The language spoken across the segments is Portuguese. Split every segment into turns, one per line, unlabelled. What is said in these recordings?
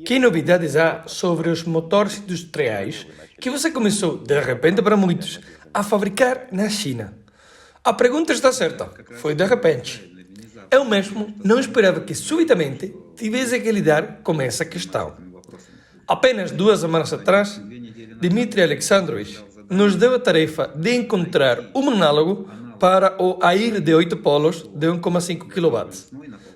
Que novidades há sobre os motores industriais que você começou, de repente para muitos, a fabricar na China? A pergunta está certa, foi de repente. Eu mesmo não esperava que subitamente tivesse que lidar com essa questão. Apenas 2 semanas atrás, Dmitry Alexandrovich nos deu a tarefa de encontrar um análogo para o AIR de 8 polos de 1,5 kW.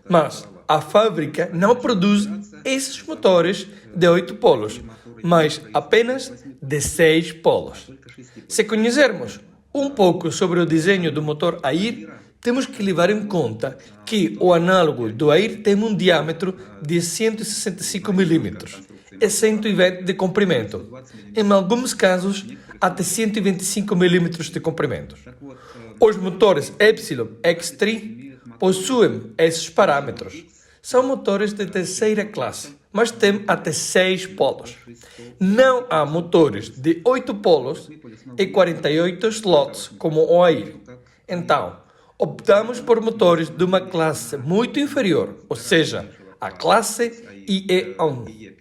Mas a fábrica não produz esses motores de 8 polos, mas apenas de 6 polos. Se conhecermos um pouco sobre o desenho do motor AIR, temos que levar em conta que o análogo do AIR tem um diâmetro de 165 mm e 120 de comprimento, em alguns casos até 125 mm de comprimento. Os motores Epsilon X3 possuem esses parâmetros. São motores de terceira classe, mas têm até 6 polos. Não há motores de 8 polos e 48 slots como o AIR. Então, optamos por motores de uma classe muito inferior, ou seja, a classe IE1.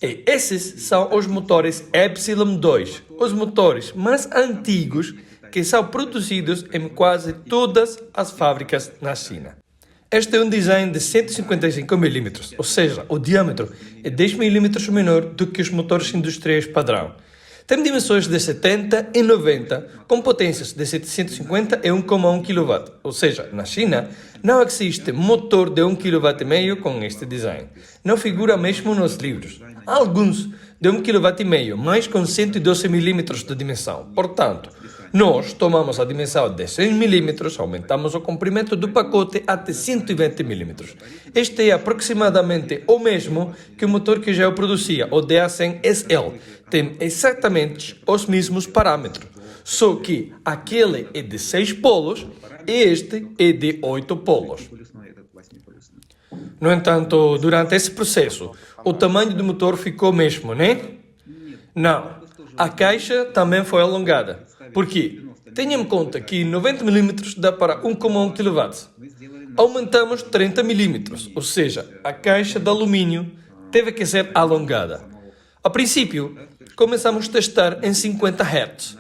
E esses são os motores Epsilon 2, os motores mais antigos que são produzidos em quase todas as fábricas na China. Este é um design de 155 mm, ou seja, o diâmetro é 10 mm menor do que os motores industriais padrão. Tem dimensões de 70 e 90, com potências de 750 e 1,1 kW, ou seja, na China não existe motor de 1,5 kW com este design. Não figura mesmo nos livros. Há alguns de 1,5 kW, mas com 112 mm de dimensão. Portanto, nós tomamos a dimensão de 100 mm, aumentamos o comprimento do pacote até 120 mm. Este é aproximadamente o mesmo que o motor que já eu produzia, o DA100SL. Tem exatamente os mesmos parâmetros, só que aquele é de 6 polos e este é de 8 polos. No entanto, durante esse processo, o tamanho do motor ficou mesmo, né? Não, a caixa também foi alongada. Por quê? Tenha em conta que 90 mm dá para 1,1 kW. Aumentamos 30 mm, ou seja, a caixa de alumínio teve que ser alongada. A princípio, começamos a testar em 50 Hz,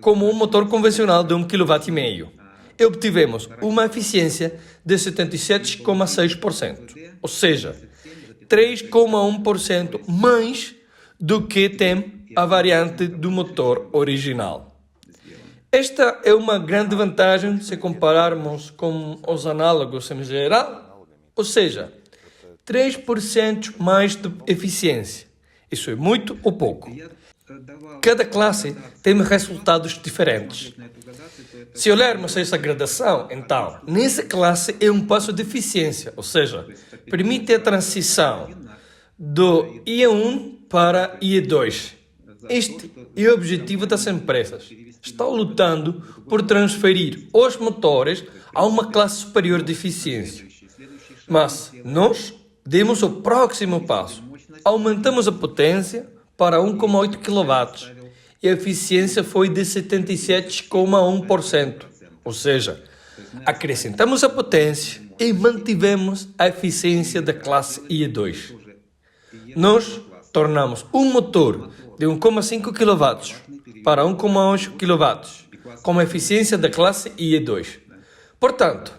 como um motor convencional de 1,5 kW, e obtivemos uma eficiência de 77,6%, ou seja, 3,1% mais do que tem a variante do motor original. Esta é uma grande vantagem se compararmos com os análogos em geral, ou seja, 3% mais de eficiência. Isso é muito ou pouco. Cada classe tem resultados diferentes. Se olharmos essa gradação, então, nessa classe é um passo de eficiência, ou seja, permite a transição do IE1 para IE2. Este é o objetivo das empresas. Estão lutando por transferir os motores a uma classe superior de eficiência. Mas nós demos o próximo passo. Aumentamos a potência para 1,8 kW e a eficiência foi de 77,1%. Ou seja, acrescentamos a potência e mantivemos a eficiência da classe IE2. Nós tornamos um motor de 1,5 kW para 1,8 kW, com a eficiência da classe IE2. Portanto,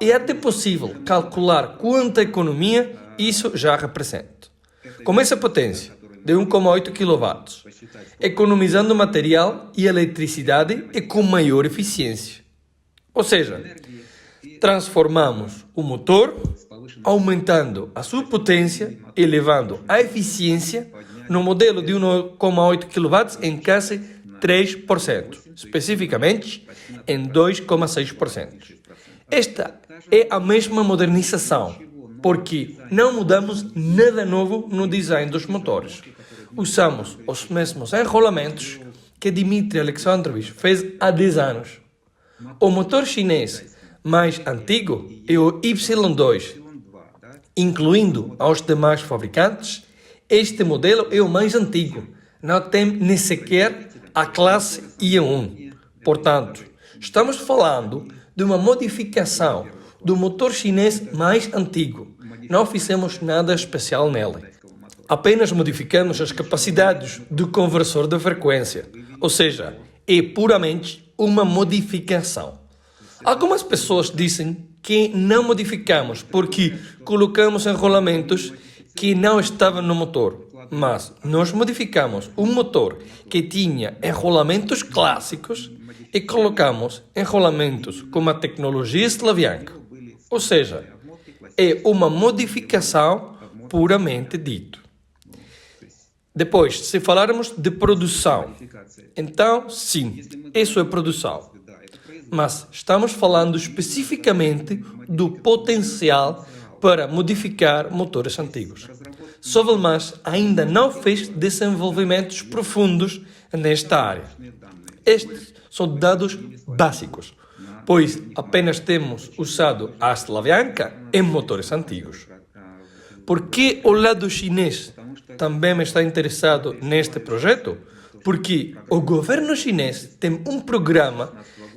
é até possível calcular quanta economia isso já representa. Com essa potência de 1,8 kW, economizando material e eletricidade e com maior eficiência. Ou seja, transformamos o motor, aumentando a sua potência, elevando a eficiência no modelo de 1,8 kW em quase 3%, especificamente em 2,6%. Esta é a mesma modernização, porque não mudamos nada novo no design dos motores. Usamos os mesmos enrolamentos que Dmitry Alexandrovich fez há 10 anos. O motor chinês mais antigo é o Y2. Incluindo aos demais fabricantes, este modelo é o mais antigo. Não tem nem sequer a classe IE1. Portanto, estamos falando de uma modificação do motor chinês mais antigo. Não fizemos nada especial nele. apenas modificamos as capacidades do conversor de frequência, ou seja, é puramente uma modificação. Algumas pessoas dizem que não modificamos porque colocamos enrolamentos que não estavam no motor, mas nós modificamos um motor que tinha enrolamentos clássicos e colocamos enrolamentos com a tecnologia Slavyanka, ou seja, é uma modificação puramente dito. Depois, se falarmos de produção, então, sim, isso é produção. Mas estamos falando especificamente do potencial para modificar motores antigos. Sovelmash ainda não fez desenvolvimentos profundos nesta área. Estes são dados básicos, pois apenas temos usado a Slavyanka em motores antigos. Por que o lado chinês também está interessado neste projeto? Porque o governo chinês tem um programa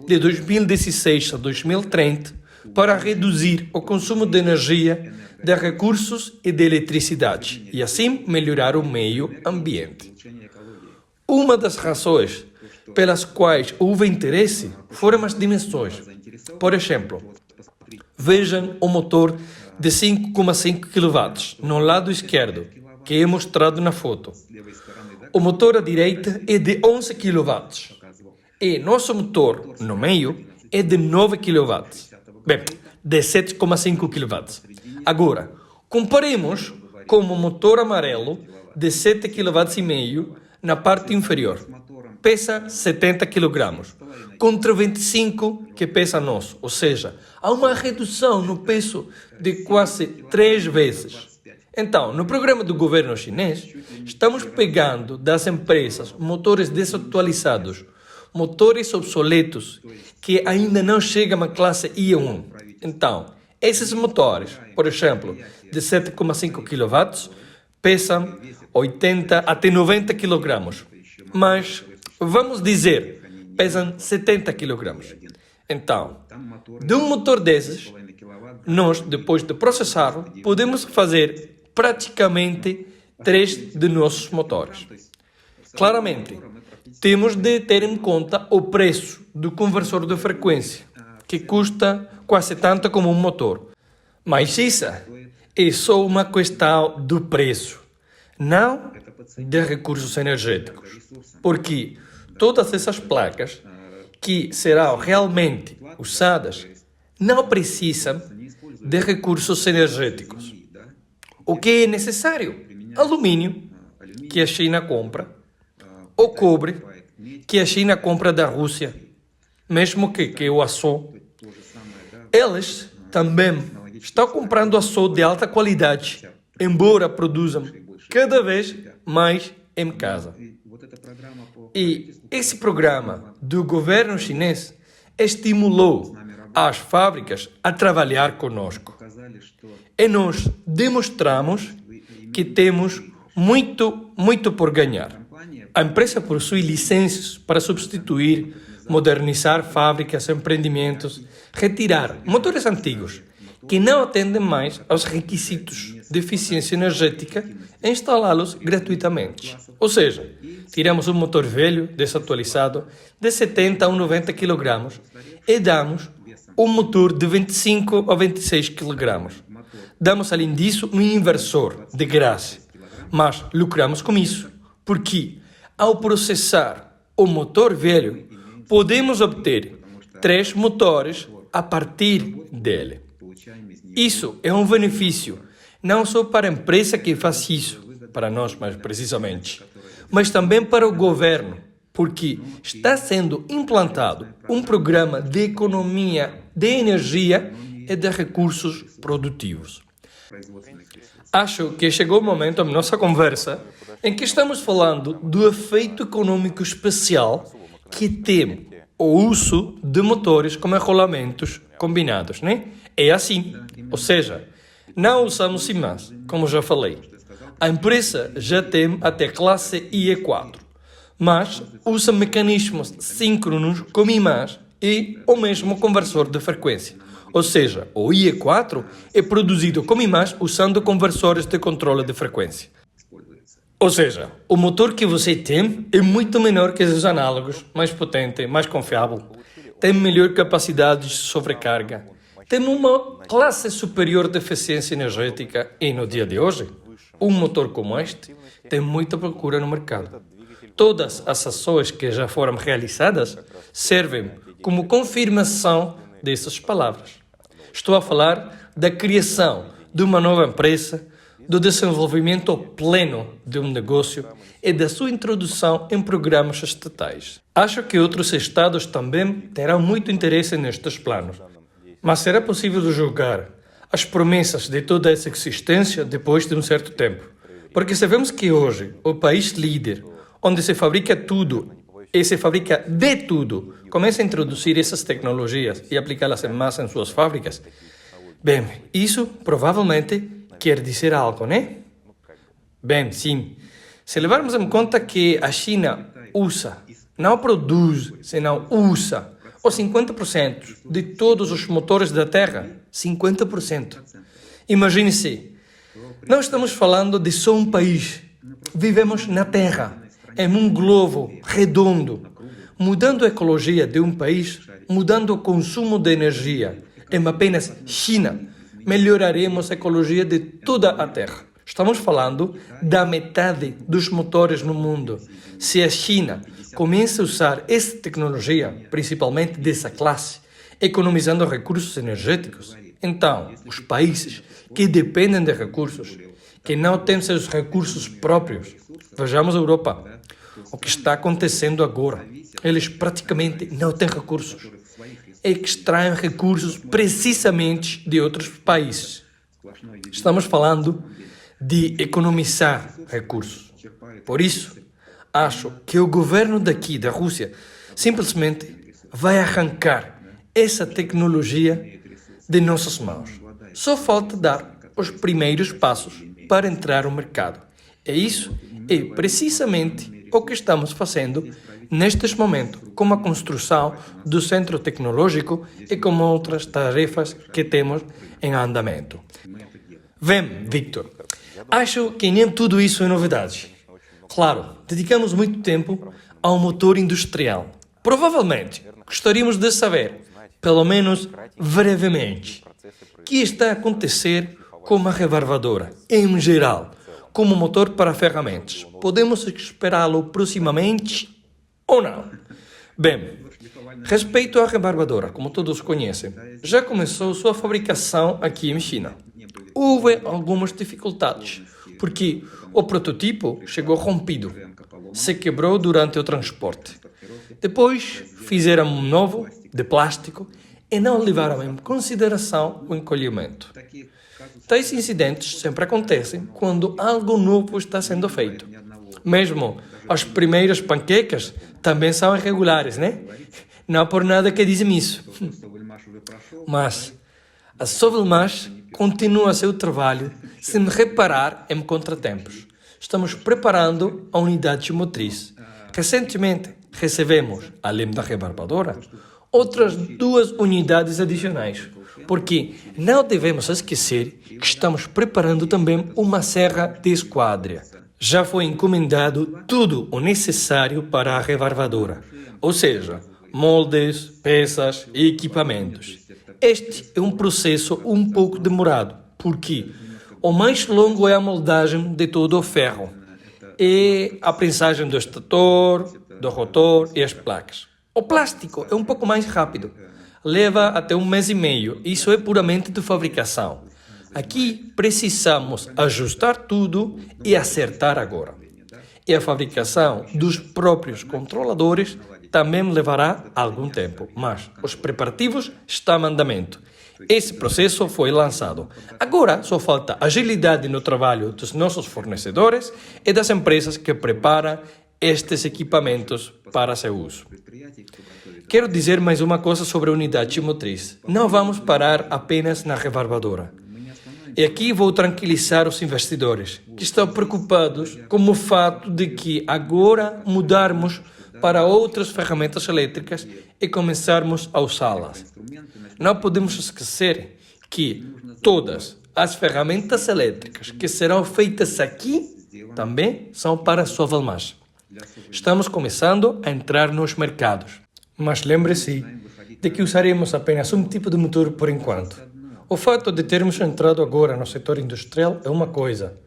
de 2016 a 2030 para reduzir o consumo de energia, de recursos e de eletricidade, e assim melhorar o meio ambiente. Uma das razões pelas quais houve interesse foram as dimensões. Por exemplo, vejam o motor de 5,5 kW no lado esquerdo, que é mostrado na foto. O motor à direita é de 11 kW e nosso motor no meio é de 9 kW. Bem, de 7,5 kW. Agora, comparemos com o motor amarelo de 7,5 kW na parte inferior. Pesa 70 kg, contra 25 que pesa nosso. Ou seja, há uma redução no peso de quase 3 vezes. Então, no programa do governo chinês, estamos pegando das empresas motores desatualizados, motores obsoletos, que ainda não chegam à classe I1. Então, esses motores, por exemplo, de 7,5 kW, pesam 80 até 90 kg. Mas, vamos dizer, pesam 70 kg. Então, de um motor desses, nós, depois de processá-lo, podemos fazer praticamente 3 de nossos motores. Claramente, temos de ter em conta o preço do conversor de frequência, que custa quase tanto como um motor. Mas isso é só uma questão do preço, não de recursos energéticos. Porque todas essas placas que serão realmente usadas não precisam de recursos energéticos. O que é necessário? Alumínio, que a China compra, o cobre, que a China compra da Rússia, mesmo que o aço. Eles também estão comprando aço de alta qualidade, embora produzam cada vez mais em casa. E esse programa do governo chinês estimulou as fábricas a trabalhar conosco. E nós demonstramos que temos muito por ganhar. A empresa possui licenças para substituir, modernizar fábricas, empreendimentos, retirar motores antigos que não atendem mais aos requisitos de eficiência energética e instalá-los gratuitamente. Ou seja, tiramos um motor velho, desatualizado, de 70 a 90 kg e damos um motor de 25 a 26 kg. Damos, além disso, um inversor de graça, mas lucramos com isso, porque ao processar o motor velho, podemos obter 3 motores a partir dele. Isso é um benefício, não só para a empresa que faz isso, para nós mais precisamente, mas também para o governo, porque está sendo implantado um programa de economia de energia e de recursos produtivos. Acho que chegou o momento da nossa conversa em que estamos falando do efeito econômico especial que tem o uso de motores com enrolamentos combinados, né? É assim, ou seja, não usamos IMAS, como já falei. A empresa já tem até classe IE4, mas usa mecanismos síncronos com IMAS e o mesmo conversor de frequência. Ou seja, o IE4 é produzido com IMAS usando conversores de controle de frequência. Ou seja, o motor que você tem é muito menor que os análogos, mais potente, mais confiável, tem melhor capacidade de sobrecarga, tem uma classe superior de eficiência energética e, no dia de hoje, um motor como este tem muita procura no mercado. Todas as ações que já foram realizadas servem como confirmação dessas palavras. Estou a falar da criação de uma nova empresa, do desenvolvimento pleno de um negócio e da sua introdução em programas estatais. Acho que outros estados também terão muito interesse nestes planos. Mas será possível julgar as promessas de toda essa existência depois de um certo tempo? Porque sabemos que hoje o país líder, onde se fabrica tudo e se fabrica de tudo, começa a introduzir essas tecnologias e aplicá-las em massa em suas fábricas. Bem, isso provavelmente quer dizer algo, né? Bem, sim. Se levarmos em conta que a China usa, não produz, senão usa, os 50% de todos os motores da Terra, 50%. Imagine-se, não estamos falando de só um país. Vivemos na Terra, em um globo redondo. Mudando a ecologia de um país, mudando o consumo de energia, em apenas China, melhoraremos a ecologia de toda a Terra. Estamos falando da metade dos motores no mundo. Se a China começa a usar essa tecnologia, principalmente dessa classe, economizando recursos energéticos, então os países que dependem de recursos, que não têm seus recursos próprios, vejamos a Europa, o que está acontecendo agora, eles praticamente não têm recursos. Extraem recursos precisamente de outros países. Estamos falando de economizar recursos. Por isso, acho que o governo daqui da Rússia simplesmente vai arrancar essa tecnologia de nossas mãos. Só falta dar os primeiros passos para entrar no mercado. E isso é precisamente o que estamos fazendo nestes momentos, com a construção do centro tecnológico e com outras tarefas que temos em andamento. Bem, Victor, acho que nem tudo isso é novidade. Claro, dedicamos muito tempo ao motor industrial. Provavelmente, gostaríamos de saber, pelo menos brevemente, o que está a acontecer com a rebarbadora, em geral, como motor para ferramentas. Podemos esperá-lo proximamente ou não? Bem, respeito à rebarbadora, como todos conhecem, já começou sua fabricação aqui em China. Houve algumas dificuldades, porque o protótipo chegou rompido, se quebrou durante o transporte. Depois fizeram um novo, de plástico, e não levaram em consideração o encolhimento. Tais incidentes sempre acontecem quando algo novo está sendo feito. Mesmo as primeiras panquecas também são irregulares, né? Não por nada que dizem isso. Mas a Sovelmash continua seu trabalho sem reparar em contratempos. Estamos preparando a unidade motriz. Recentemente recebemos, além da rebarbadora, outras 2 unidades adicionais, porque não devemos esquecer que estamos preparando também uma serra de esquadria. Já foi encomendado tudo o necessário para a rebarbadora, ou seja, moldes, peças e equipamentos. Este é um processo um pouco demorado, porque o mais longo é a moldagem de todo o ferro e a prensagem do estator, do rotor e as placas. O plástico é um pouco mais rápido, leva até 1 mês e meio, isso é puramente de fabricação. Aqui precisamos ajustar tudo e acertar agora. E a fabricação dos próprios controladores também levará algum tempo, mas os preparativos estão em andamento. Esse processo foi lançado. Agora só falta agilidade no trabalho dos nossos fornecedores e das empresas que preparam estes equipamentos para seu uso. Quero dizer mais uma coisa sobre a unidade motriz. Não vamos parar apenas na rebarbadora. E aqui vou tranquilizar os investidores, que estão preocupados com o fato de que agora mudarmos para outras ferramentas elétricas e começarmos a usá-las. Não podemos esquecer que todas as ferramentas elétricas que serão feitas aqui também são para Sovelmash. Estamos começando a entrar nos mercados, mas lembre-se de que usaremos apenas um tipo de motor por enquanto. O fato de termos entrado agora no setor industrial é uma coisa,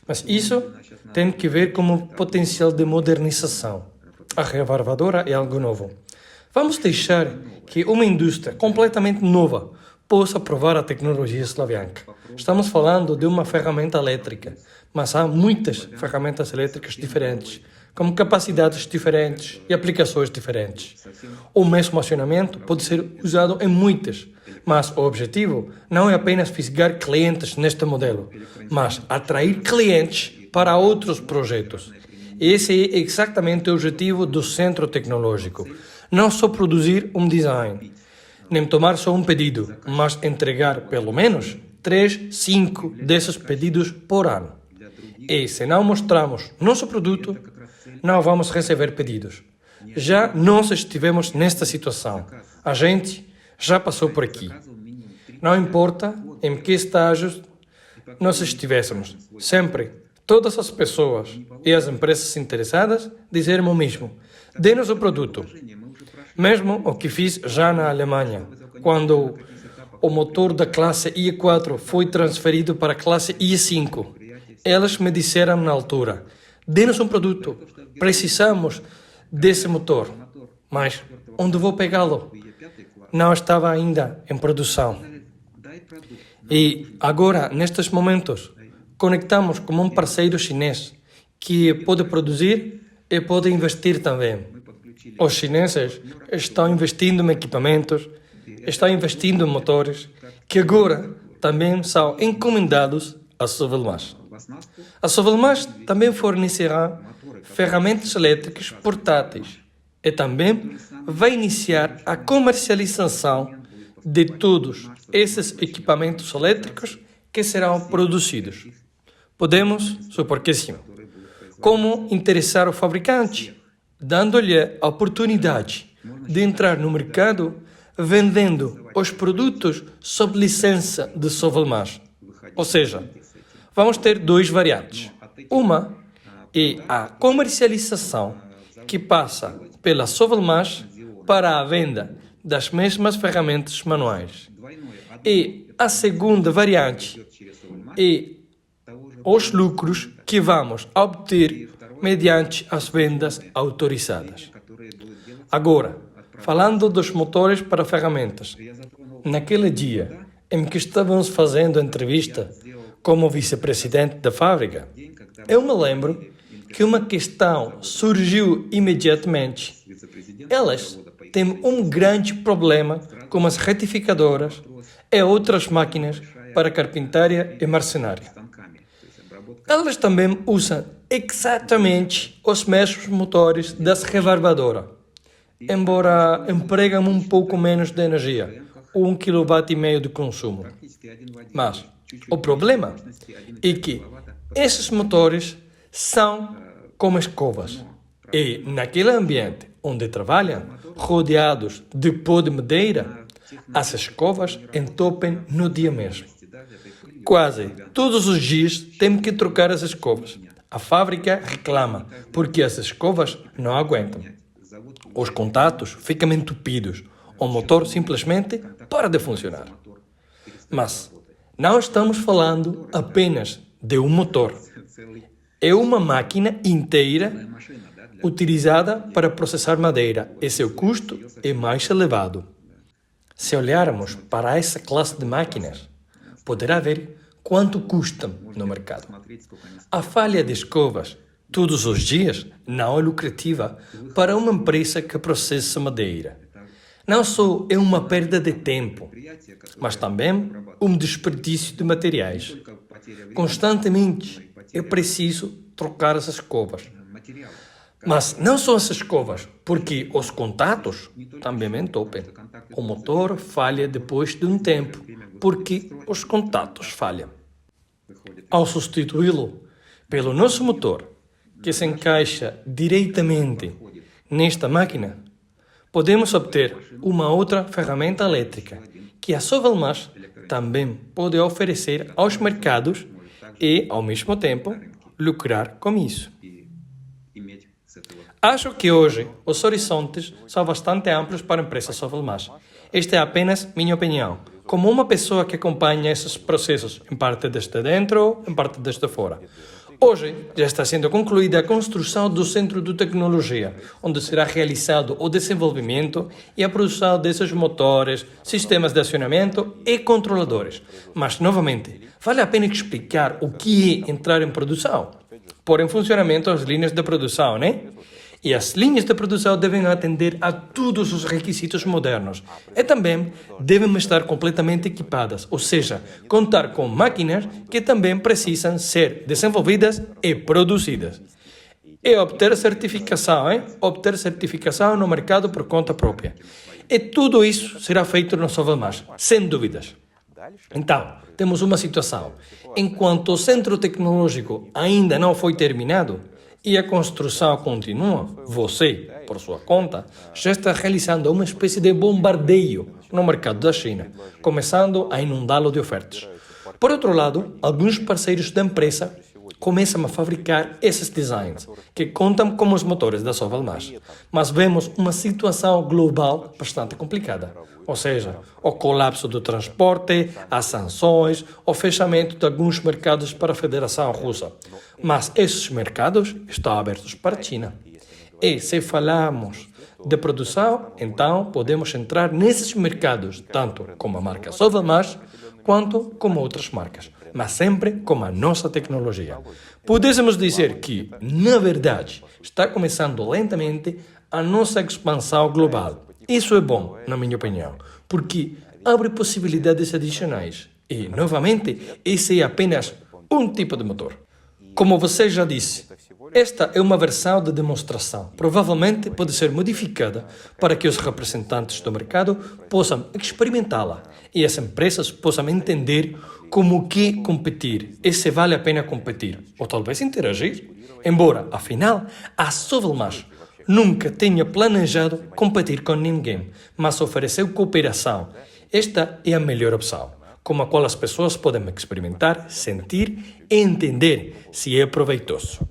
mas isso tem que ver com o potencial de modernização. A revarvadora é algo novo. Vamos deixar que uma indústria completamente nova possa provar a tecnologia Slavyanka. Estamos falando de uma ferramenta elétrica, mas há muitas ferramentas elétricas diferentes, com capacidades diferentes e aplicações diferentes. O mesmo acionamento pode ser usado em muitas, mas o objetivo não é apenas fisgar clientes neste modelo, mas atrair clientes para outros projetos. Esse é exatamente o objetivo do Centro Tecnológico. Não só produzir um design, nem tomar só um pedido, mas entregar pelo menos 3, 5 desses pedidos por ano. E se não mostramos nosso produto, não vamos receber pedidos. Já nós estivemos nesta situação. A gente já passou por aqui. Não importa em que estágios nós estivéssemos, sempre todas as pessoas e as empresas interessadas disseram o mesmo: dê-nos o produto. Mesmo o que fiz já na Alemanha, quando o motor da classe i4 foi transferido para a classe i5. Elas me disseram na altura: dê-nos um produto, precisamos desse motor. Mas onde vou pegá-lo? Não estava ainda em produção. E agora, nestes momentos, conectamos com um parceiro chinês que pode produzir e pode investir também. Os chineses estão investindo em equipamentos, estão investindo em motores, que agora também são encomendados a Sovelmash. A Sovelmash também fornecerá ferramentas elétricas portáteis e também vai iniciar a comercialização de todos esses equipamentos elétricos que serão produzidos. Podemos supor que sim. Como interessar o fabricante? Dando-lhe a oportunidade de entrar no mercado vendendo os produtos sob licença de Sovelmash. Ou seja, vamos ter duas variantes. Uma é a comercialização, que passa pela Sovelmash para a venda das mesmas ferramentas manuais. E a segunda variante é os lucros que vamos obter mediante as vendas autorizadas. Agora, falando dos motores para ferramentas, naquele dia em que estávamos fazendo a entrevista como vice-presidente da fábrica, eu me lembro que uma questão surgiu imediatamente. Elas têm um grande problema com as retificadoras e outras máquinas para carpintaria e marcenaria. Elas também usam exatamente os mesmos motores das revarvadoras, embora empregam um pouco menos de energia, 1,5 kW de consumo. Mas o problema é que esses motores são como escovas e, naquele ambiente onde trabalham, rodeados de pó de madeira, as escovas entopem no dia mesmo. Quase todos os dias temos que trocar as escovas. A fábrica reclama porque as escovas não aguentam. Os contatos ficam entupidos. O motor simplesmente para de funcionar. Mas não estamos falando apenas de um motor. É uma máquina inteira utilizada para processar madeira e seu custo é mais elevado. Se olharmos para essa classe de máquinas, poderá ver quanto custam no mercado. A falha de escovas todos os dias não é lucrativa para uma empresa que processa madeira. Não só é uma perda de tempo, mas também um desperdício de materiais. Constantemente é preciso trocar as escovas. Mas não só as escovas, porque os contatos também entopem. O motor falha depois de um tempo, porque os contatos falham. Ao substituí-lo pelo nosso motor, que se encaixa diretamente nesta máquina, podemos obter uma outra ferramenta elétrica que a Sovelmash também pode oferecer aos mercados e, ao mesmo tempo, lucrar com isso. Acho que hoje os horizontes são bastante amplos para a empresa Sovelmash. Esta é apenas minha opinião, como uma pessoa que acompanha esses processos, em parte desde dentro, em parte desde fora. Hoje já está sendo concluída a construção do Centro de Tecnologia, onde será realizado o desenvolvimento e a produção desses motores, sistemas de acionamento e controladores. Mas, novamente, vale a pena explicar o que é entrar em produção, pôr em funcionamento as linhas de produção, né? E as linhas de produção devem atender a todos os requisitos modernos e também devem estar completamente equipadas, ou seja, contar com máquinas que também precisam ser desenvolvidas e produzidas. E obter certificação, obter certificação no mercado por conta própria. E tudo isso será feito no Sovelmash, sem dúvidas. Então, temos uma situação. Enquanto o centro tecnológico ainda não foi terminado, e a construção continua, você, por sua conta, já está realizando uma espécie de bombardeio no mercado da China, começando a inundá-lo de ofertas. Por outro lado, alguns parceiros da empresa começam a fabricar esses designs, que contam com os motores da Sovelmash. Mas vemos uma situação global bastante complicada. Ou seja, o colapso do transporte, as sanções, o fechamento de alguns mercados para a Federação Russa. Mas esses mercados estão abertos para a China. E se falamos de produção, então podemos entrar nesses mercados, tanto com a marca Sovelmash, quanto com outras marcas, mas sempre com a nossa tecnologia. Podemos dizer que, na verdade, está começando lentamente a nossa expansão global. Isso é bom, na minha opinião, porque abre possibilidades adicionais. E, novamente, esse é apenas um tipo de motor. Como você já disse, esta é uma versão de demonstração. Provavelmente pode ser modificada para que os representantes do mercado possam experimentá-la e as empresas possam entender como que competir e se vale a pena competir, ou talvez interagir. Embora, afinal, a Sovelmash nunca tenha planejado competir com ninguém, mas ofereceu cooperação. Esta é a melhor opção, com a qual as pessoas podem experimentar, sentir e entender se é proveitoso.